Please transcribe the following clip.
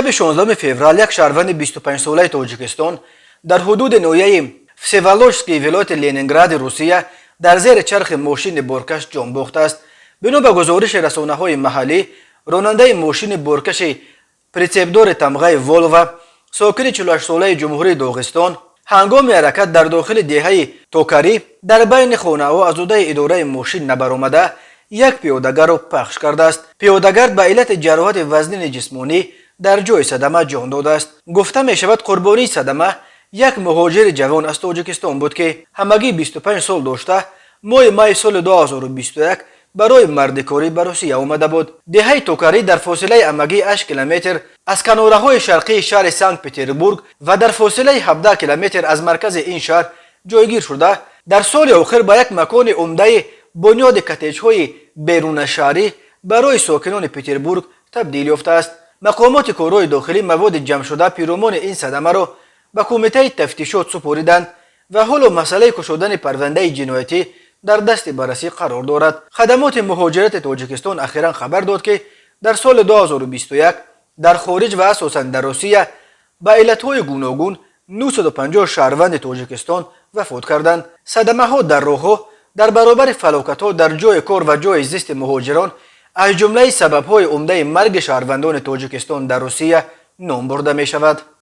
شب 16 فوریه یک شهروند 25 ساله تاجیکستان در حدود ناحیه всеволожسکی ولایت لنینگراد روسیه در زیر چرخ ماشین بارکش جان باخته است. بنا به گزارش رسانه‌های محلی، راننده ماشین بارکش پریتسپدار تمغه والو ساکن 48 ساله جمهوری داغستان هنگام حرکت در داخل دهه توکاری در بین خانه‌ها از عهده اداره ماشین نبرآمده یک پیاده‌گر را پخش کرده است. پیاده‌گر به علت جراحت وزن جسمانی در جای صدمه جان داده است. گفته می شود قربانی صدمه یک مهاجر جوان از تاجیکستان بود که همگی 25 سال داشته ماه می سال 2021 برای مردکاری به روسیه آمده بود. دهه توکاری در فاصله همگی 8 کیلومتر از کناره‌های شرقی شهر سنت پترزبورگ و در فاصله 17 کیلومتر از مرکز این شهر جایگیر شده در سال آخر به یک مکان عمده بنیاد کاتج‌های بیرون شهری برای ساکنان پترزبورگ تبدیل یافته است. مقامات کارهای داخلی مواد جمع شده پیرامون این صدمه را به کمیته تفتیشات سپردند و حالا مسئله گشودن پرونده جنایتی در دست بررسی قرار دارد. خدمات مهاجرت تاجیکستان اخیراً خبر داد که در سال 2021 در خارج و اساساً در روسیه به علتهای گوناگون 950 شهروند تاجیکستان وفات کردند. صدمه ها در راهها در برابر فلاکت ها در جای کار و جای زیست مهاجران از جمله سبب های عمده مرگ شهروندان تاجیکستان در روسیه نام برده می شود.